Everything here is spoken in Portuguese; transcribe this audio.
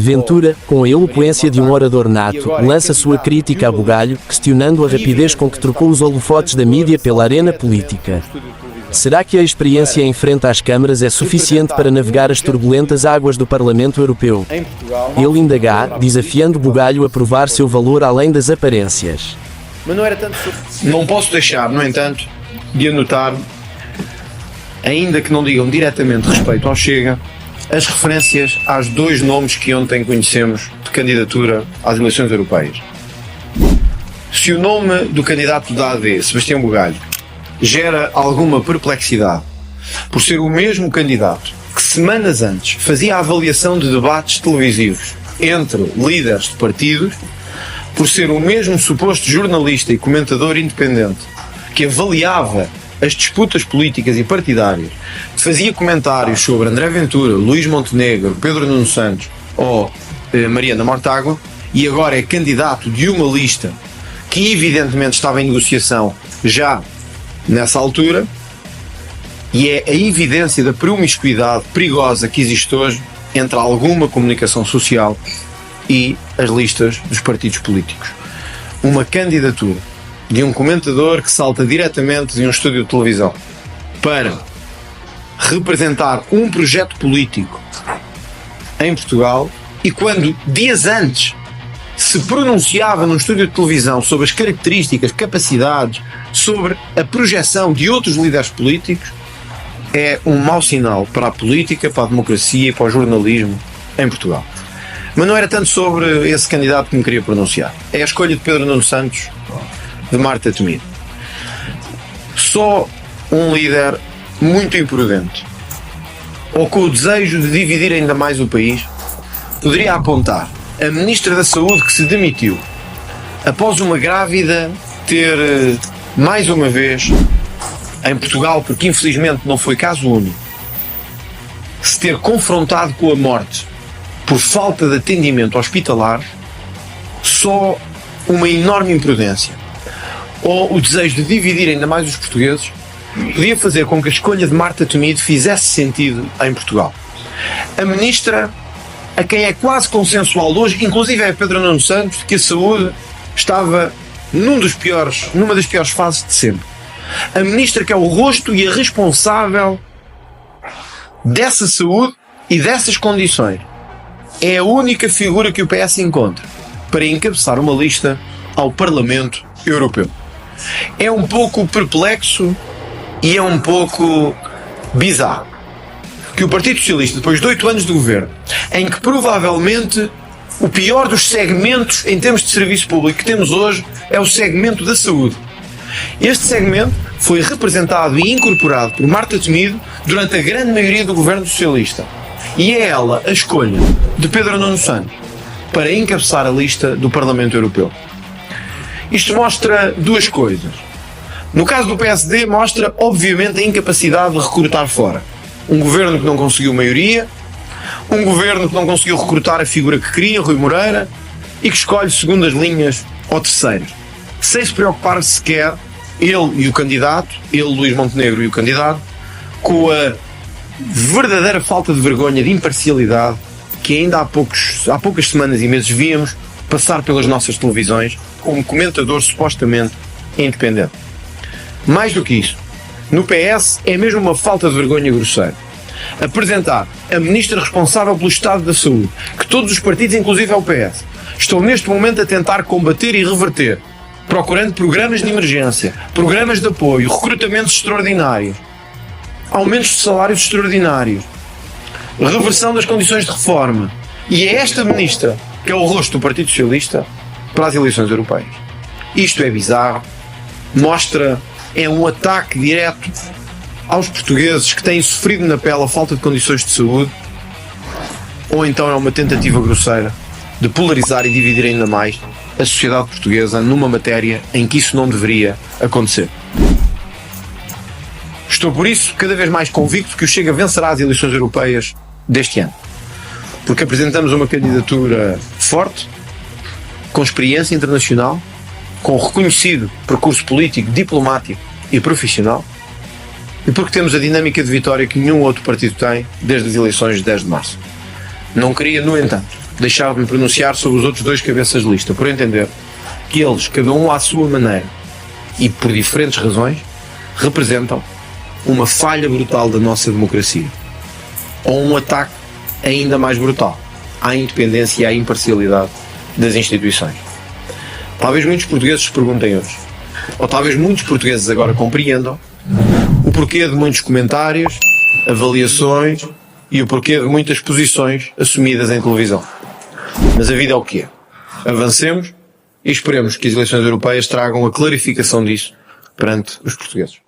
Ventura, com a eloquência de um orador nato, lança sua crítica a Bugalho, questionando a rapidez com que trocou os holofotes da mídia pela arena política. Será que a experiência em frente às câmaras é suficiente para navegar as turbulentas águas do Parlamento Europeu? Ele indaga, desafiando Bugalho a provar seu valor além das aparências. Não posso deixar, no entanto, de anotar, ainda que não digam diretamente respeito ao Chega, as referências aos dois nomes que ontem conhecemos de candidatura às eleições europeias. Se o nome do candidato da AD, Sebastião Bugalho, gera alguma perplexidade por ser o mesmo candidato que semanas antes fazia a avaliação de debates televisivos entre líderes de partidos, por ser o mesmo suposto jornalista e comentador independente que avaliava as disputas políticas e partidárias, que fazia comentários sobre André Ventura, Luís Montenegro, Pedro Nuno Santos ou Mariana Mortágua, e agora é candidato de uma lista que evidentemente estava em negociação já nessa altura, e é a evidência da promiscuidade perigosa que existe hoje entre alguma comunicação social e as listas dos partidos políticos. Uma candidatura de um comentador que salta diretamente de um estúdio de televisão para representar um projeto político em Portugal, e quando dias antes se pronunciava num estúdio de televisão sobre as características, capacidades, sobre a projeção de outros líderes políticos, é um mau sinal para a política, para a democracia e para o jornalismo em Portugal. Mas não era tanto sobre esse candidato que me queria pronunciar. É a escolha de Pedro Nuno Santos, de Marta Temido. Só um líder muito imprudente, ou com o desejo de dividir ainda mais o país, poderia apontar a Ministra da Saúde que se demitiu após uma grávida ter, mais uma vez, em Portugal, porque infelizmente não foi caso único, se ter confrontado com a morte por falta de atendimento hospitalar. Só uma enorme imprudência ou o desejo de dividir ainda mais os portugueses podia fazer com que a escolha de Marta Temido fizesse sentido em Portugal. A Ministra, a quem é quase consensual hoje, inclusive é Pedro Nuno Santos, que a saúde estava numa das piores fases de sempre. A Ministra que é o rosto e a responsável dessa saúde e dessas condições, é a única figura que o PS encontra para encabeçar uma lista ao Parlamento Europeu. É um pouco perplexo e é um pouco bizarro que o Partido Socialista, depois de 8 anos de governo, em que provavelmente o pior dos segmentos em termos de serviço público que temos hoje é o segmento da saúde. Este segmento foi representado e incorporado por Marta Temido durante a grande maioria do governo socialista. E é ela a escolha de Pedro Nuno Santos para encabeçar a lista do Parlamento Europeu. Isto mostra duas coisas. No caso do PSD, mostra obviamente a incapacidade de recrutar fora. Um governo que não conseguiu maioria, um governo que não conseguiu recrutar a figura que queria, Rui Moreira, e que escolhe segundas linhas ou terceiras, sem se preocupar sequer, ele e o candidato, ele, Luís Montenegro e o candidato, com a verdadeira falta de vergonha, de imparcialidade, que ainda há poucas semanas e meses víamos passar pelas nossas televisões como comentador supostamente independente. Mais do que isso, no PS é mesmo uma falta de vergonha grosseira apresentar a Ministra responsável pelo Estado da Saúde, que todos os partidos, inclusive o PS, estão neste momento a tentar combater e reverter, procurando programas de emergência, programas de apoio, recrutamentos extraordinários, aumentos de salários extraordinários, reversão das condições de reforma. E é esta Ministra que é o rosto do Partido Socialista para as eleições europeias. Isto é bizarro, é um ataque direto aos portugueses que têm sofrido na pele a falta de condições de saúde, ou então é uma tentativa grosseira de polarizar e dividir ainda mais a sociedade portuguesa numa matéria em que isso não deveria acontecer. Estou por isso cada vez mais convicto que o Chega vencerá as eleições europeias deste ano, porque apresentamos uma candidatura forte, com experiência internacional, com reconhecido percurso político, diplomático e profissional, e porque temos a dinâmica de vitória que nenhum outro partido tem desde as eleições de 10 de março. Não queria, no entanto, deixar de me pronunciar sobre os outros dois cabeças de lista, por entender que eles, cada um à sua maneira e por diferentes razões, representam uma falha brutal da nossa democracia, ou um ataque ainda mais brutal à independência e à imparcialidade das instituições. Talvez muitos portugueses se perguntem hoje, ou talvez muitos portugueses agora compreendam o porquê de muitos comentários, avaliações e o porquê de muitas posições assumidas em televisão. Mas a vida é o que é. Avancemos e esperemos que as eleições europeias tragam a clarificação disso perante os portugueses.